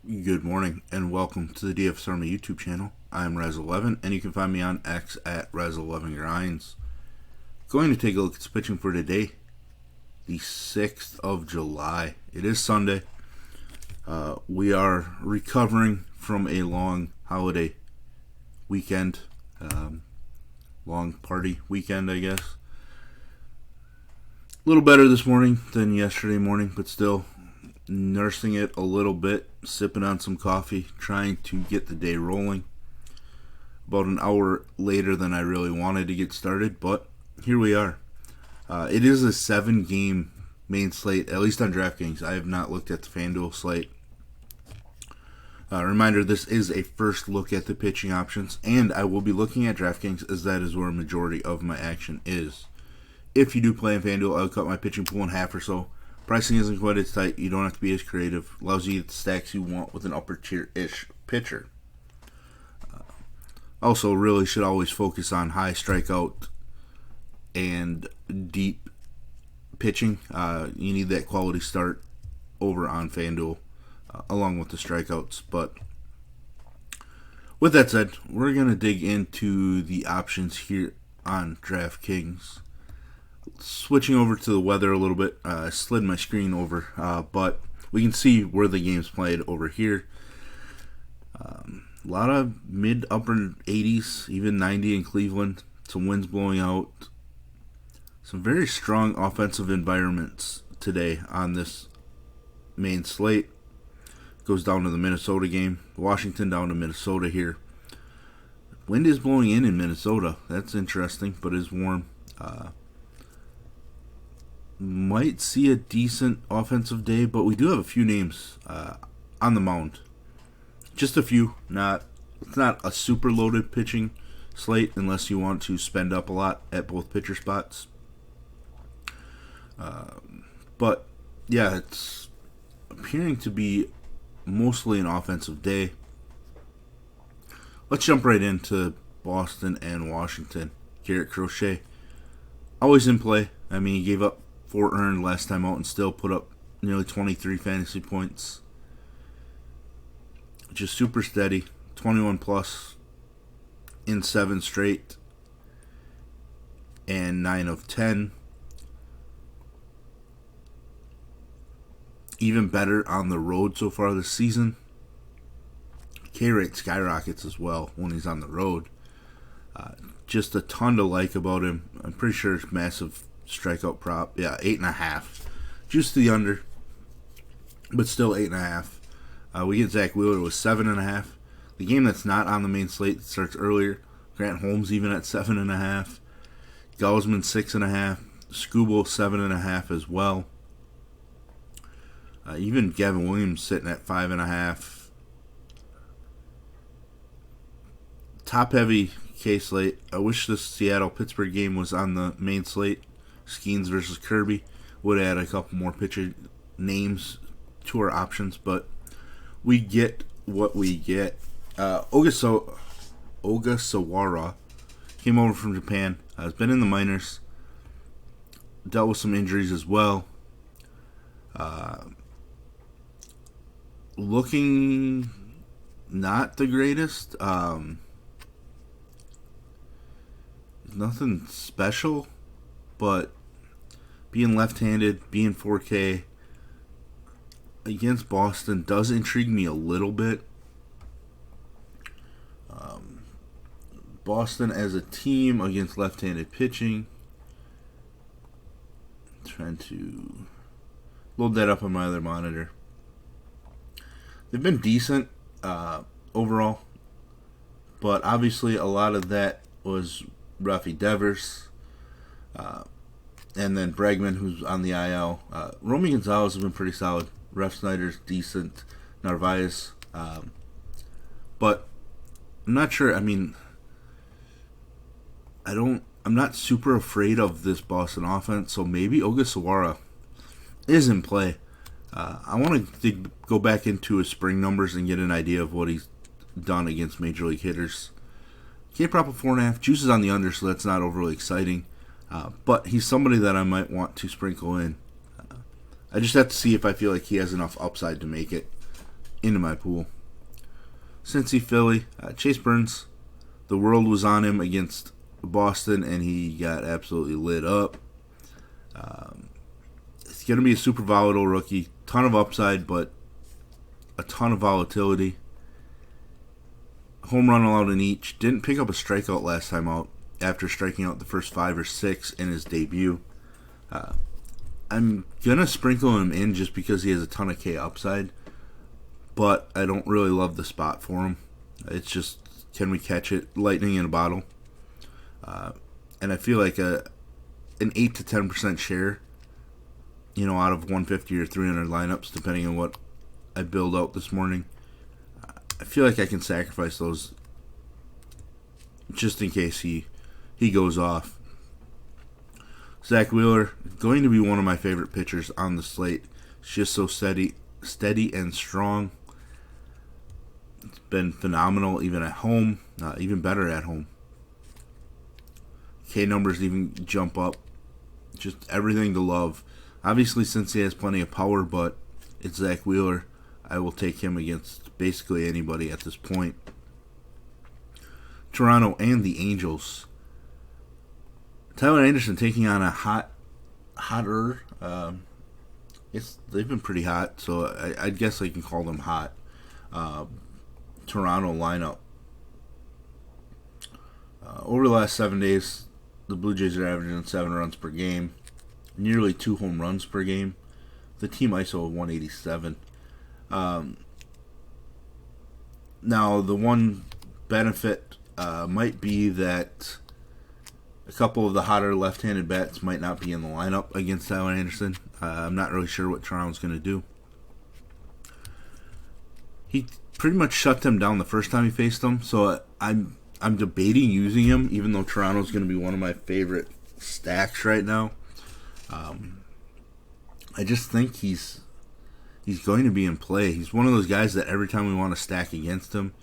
Good morning and welcome to the DFS Army YouTube channel. I'm Razzle and you can find me on X at Razzle11Grinds. Going to take a look at the pitching for today, the 6th of July. It is Sunday. We are recovering from a long holiday weekend, long party weekend, I guess. A little better this morning than yesterday morning, but still nursing it a little bit, sipping on some coffee, trying to get the day rolling. About an hour later than I really wanted to get started, but here we are. It is a 7-game main slate, at least on DraftKings. I have not looked at the FanDuel slate. Reminder, this is a first look at the pitching options, and I will be looking at DraftKings as that is where a majority of my action is. If you do play in FanDuel, I'll cut my pitching pool in half or so. Pricing isn't quite as tight. You don't have to be as creative. Allows you to get the stacks you want with an upper tier-ish pitcher. Also, really should always focus on high strikeout and deep pitching. You need that quality start over on FanDuel, along with the strikeouts. But with that said, we're going to dig into the options here on DraftKings. Switching over to the weather a little bit, I slid my screen over, but we can see where the game's played over here. A lot of mid-upper 80s, even 90 in Cleveland. Some winds blowing out. Some very strong offensive environments today on this main slate. Goes down to the Minnesota game. Washington down to Minnesota here. Wind is blowing in Minnesota. That's interesting, but it's warm. Might see a decent offensive day, but we do have a few names on the mound. Just a few. It's not a super loaded pitching slate unless you want to spend up a lot at both pitcher spots. But yeah, it's appearing to be mostly an offensive day. Let's jump right into Boston and Washington. Garrett Crochet, always in play. I mean, he gave up 4 earned last time out and still put up nearly 23 fantasy points. Just super steady. 21 plus in 7 straight and 9 of 10. Even better on the road so far this season. K rate skyrockets as well when he's on the road. Just a ton to like about him. I'm pretty sure it's massive strikeout prop. Yeah, 8.5. Just the under, but still 8.5. We get Zach Wheeler with 7.5. The game that's not on the main slate starts earlier. Grant Holmes even at 7.5. Gausman 6.5. Skubal 7.5 as well. Even Gavin Williams sitting at 5.5. Top heavy K slate. I wish this Seattle-Pittsburgh game was on the main slate. Skeens versus Kirby would add a couple more pitcher names to our options, but we get what we get. Ogasawara came over from Japan. Has been in the minors. Dealt with some injuries as well. Looking not the greatest. Nothing special, but being left-handed, being 4K against Boston does intrigue me a little bit. Boston as a team against left-handed pitching. Trying to load that up on my other monitor. They've been decent overall, but obviously a lot of that was Rafi Devers, and then Bregman, who's on the IL. Romy Gonzalez has been pretty solid. Ref Snyder's decent. Narvaez. But I'm not sure. I mean, I'm not super afraid of this Boston offense, so maybe Ogasawara is in play. I want to go back into his spring numbers and get an idea of what he's done against Major League hitters. K prop of 4.5. Juice is on the under, so that's not overly exciting. But he's somebody that I might want to sprinkle in. I just have to see if I feel like he has enough upside to make it. into my pool. Cincy, Philly, Chase Burns. The world was on him against Boston, and he got absolutely lit up. It's going to be a super volatile rookie. Ton of upside, but a ton of volatility. Home run allowed in each. Didn't pick up a strikeout last time out after striking out the first 5 or 6 in his debut. I'm going to sprinkle him in just because he has a ton of K upside, but I don't really love the spot for him. It's just, can we catch it? Lightning in a bottle. And I feel like an 8 to 10% share, out of 150 or 300 lineups, depending on what I build out this morning. I feel like I can sacrifice those just in case he goes off. Zach Wheeler, going to be one of my favorite pitchers on the slate. It's just so steady and strong. It's been phenomenal even at home, even better at home. K numbers even jump up. Just everything to love. Obviously, since he has plenty of power, but it's Zach Wheeler, I will take him against basically anybody at this point. Toronto and the Angels. Tyler Anderson taking on a hotter. They've been pretty hot, so I guess I can call them hot. Toronto lineup. Over the last 7 days, the Blue Jays are averaging 7 runs per game, nearly 2 home runs per game. The team ISO of 187. Now, the one benefit might be that a couple of the hotter left-handed bats might not be in the lineup against Tyler Anderson. I'm not really sure what Toronto's going to do. He pretty much shut them down the first time he faced them, so I'm debating using him, even though Toronto's going to be one of my favorite stacks right now. I just think he's going to be in play. He's one of those guys that every time we want to stack against him,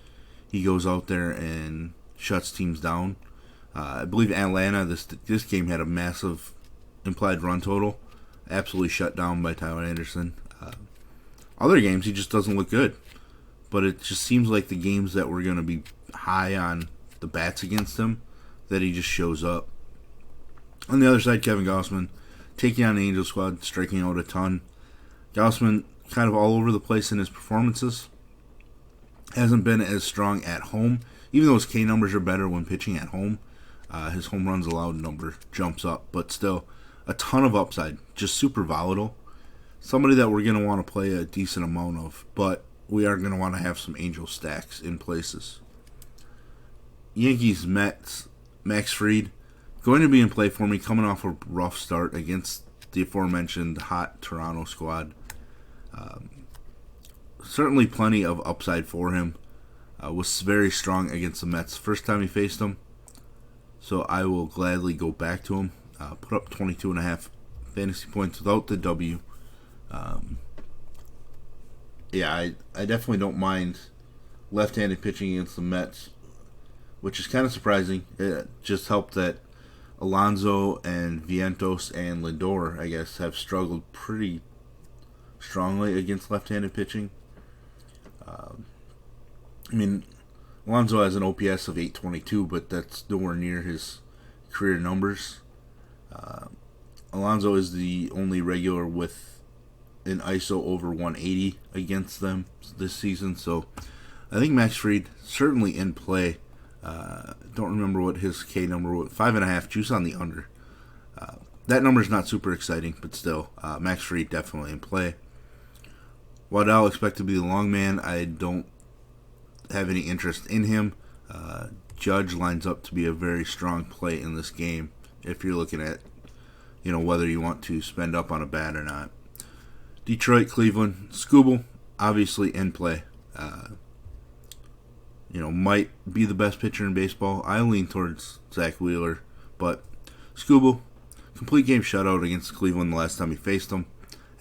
he goes out there and shuts teams down. I believe Atlanta, this game had a massive implied run total. Absolutely shut down by Tyler Anderson. Other games, he just doesn't look good. But it just seems like the games that we're going to be high on the bats against him, that he just shows up. On the other side, Kevin Gausman, taking on the Angel squad, striking out a ton. Gausman kind of all over the place in his performances. Hasn't been as strong at home. Even though his K numbers are better when pitching at home, his home runs allowed number jumps up. But still, a ton of upside. Just super volatile. Somebody that we're going to want to play a decent amount of. But we are going to want to have some Angel stacks in places. Yankees, Mets, Max Fried, going to be in play for me, coming off a rough start against the aforementioned hot Toronto squad. Certainly plenty of upside for him. Was very strong against the Mets first time he faced them. So I will gladly go back to him. Put up 22.5 fantasy points without the W. I definitely don't mind left-handed pitching against the Mets, which is kind of surprising. It just helped that Alonso and Vientos and Lindor, I guess, have struggled pretty strongly against left-handed pitching. Alonso has an OPS of 822, but that's nowhere near his career numbers. Alonso is the only regular with an ISO over 180 against them this season, so I think Max Fried certainly in play. Don't remember what his K number was. 5.5, juice on the under. That number is not super exciting, but still, Max Fried definitely in play. Waddell expect to be the long man. I don't have any interest in him. Judge lines up to be a very strong play in this game if you're looking at, whether you want to spend up on a bat or not. Detroit, Cleveland, Skubal, obviously in play. Might be the best pitcher in baseball. I lean towards Zach Wheeler, but Skubal, complete game shutout against Cleveland the last time he faced them.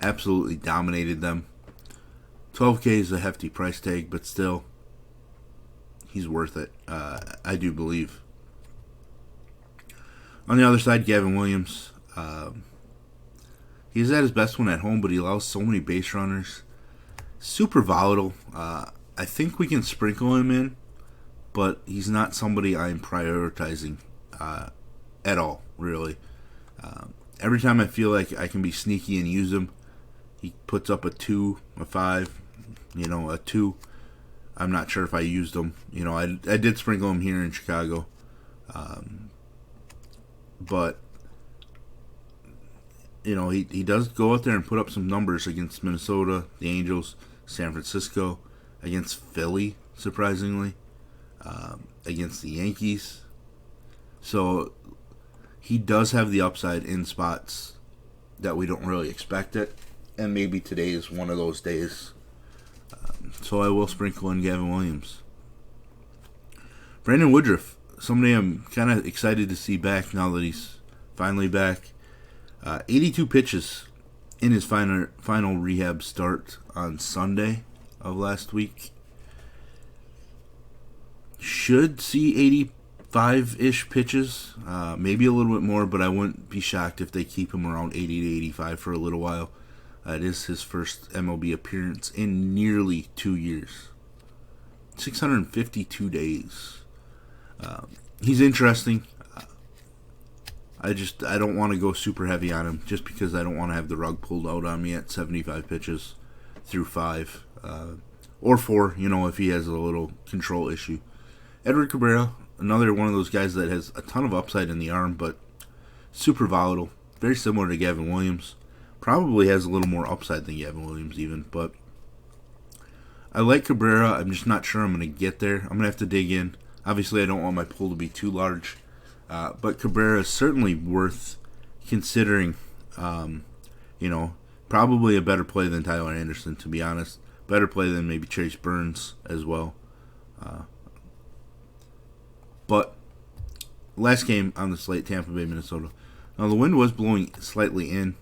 Absolutely dominated them. 12K is a hefty price tag, but still, he's worth it. I do believe. On the other side, Gavin Williams. He's at his best one at home, but he allows so many base runners. super volatile. I think we can sprinkle him in, but he's not somebody I'm prioritizing at all, really. Every time I feel like I can be sneaky and use him, he puts up a 2, a 5, a 2. I'm not sure if I used him. I did sprinkle him here in Chicago. But, he does go out there and put up some numbers against Minnesota, the Angels, San Francisco, against Philly, surprisingly, against the Yankees. So he does have the upside in spots that we don't really expect it, and maybe today is one of those days. So I will sprinkle in Gavin Williams. Brandon Woodruff, somebody I'm kind of excited to see back now that he's finally back. 82 pitches in his final rehab start on Sunday of last week. Should see 85-ish pitches, maybe a little bit more, but I wouldn't be shocked if they keep him around 80 to 85 for a little while. It is his first MLB appearance in nearly 2 years. 652 days. He's interesting. I don't want to go super heavy on him just because I don't want to have the rug pulled out on me at 75 pitches through 5 or 4, if he has a little control issue. Edward Cabrera, another one of those guys that has a ton of upside in the arm, but super volatile. Very similar to Gavin Williams. Probably has a little more upside than Gavin Williams even, but I like Cabrera. I'm just not sure I'm going to get there. I'm going to have to dig in. Obviously, I don't want my pool to be too large, but Cabrera is certainly worth considering. Probably a better play than Tyler Anderson, to be honest. Better play than maybe Chase Burns as well. But last game on the slate, Tampa Bay, Minnesota. Now, the wind was blowing slightly in.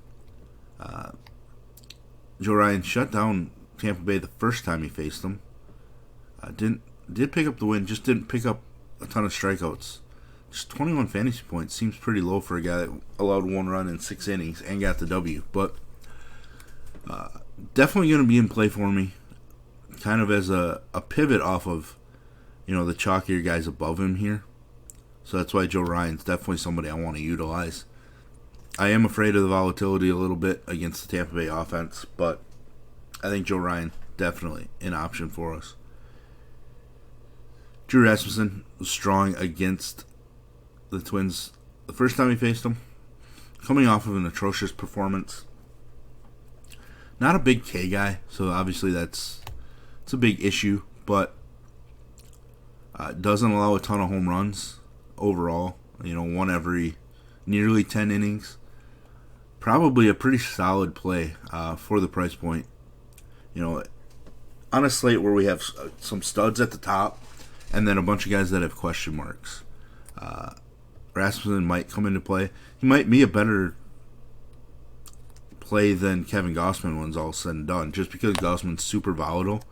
Joe Ryan shut down Tampa Bay the first time he faced them. Did pick up the win, just didn't pick up a ton of strikeouts. Just 21 fantasy points seems pretty low for a guy that allowed 1 run in 6 innings and got the W. But definitely going to be in play for me, kind of as a pivot off of the chalkier guys above him here. So that's why Joe Ryan's definitely somebody I want to utilize. I am afraid of the volatility a little bit against the Tampa Bay offense, but I think Joe Ryan definitely an option for us. Drew Rasmussen was strong against the Twins the first time he faced them, coming off of an atrocious performance. Not a big K guy, so obviously it's a big issue, but doesn't allow a ton of home runs overall. One every nearly 10 innings. Probably a pretty solid play for the price point. On a slate where we have some studs at the top and then a bunch of guys that have question marks. Rasmussen might come into play. He might be a better play than Kevin Gausman when it's all said and done, just because Gausman's super volatile.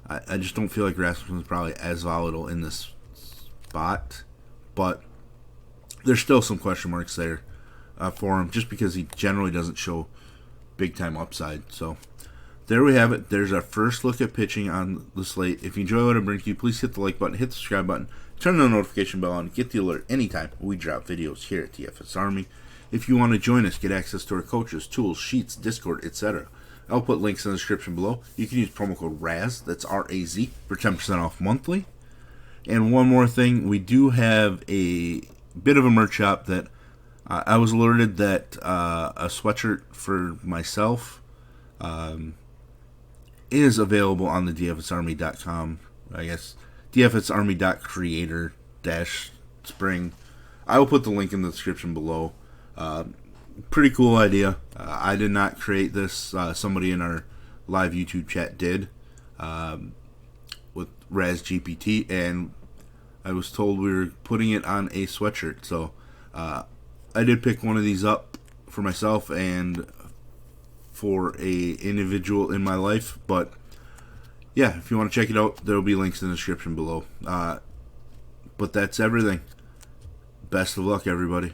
I just don't feel like Rasmussen's probably as volatile in this spot, but there's still some question marks there for him, just because he generally doesn't show big-time upside. So there we have it. There's our first look at pitching on the slate. If you enjoy what I bring to you, please hit the like button, hit the subscribe button, turn the notification bell on, get the alert anytime we drop videos here at DFS Army. If you want to join us, get access to our coaches, tools, sheets, Discord, etc., I'll put links in the description below. You can use promo code RAZ, that's R-A-Z, for 10% off monthly. And one more thing, we do have a bit of a merch shop that I was alerted that a sweatshirt for myself is available on the DFSArmy.com, I guess, DFSArmy.creator-spring. I will put the link in the description below. Pretty cool idea. I did not create this. Somebody in our live YouTube chat did with RazGPT, and I was told we were putting it on a sweatshirt. So I did pick one of these up for myself and for a individual in my life. But yeah, if you want to check it out, there will be links in the description below. But that's everything. Best of luck, everybody.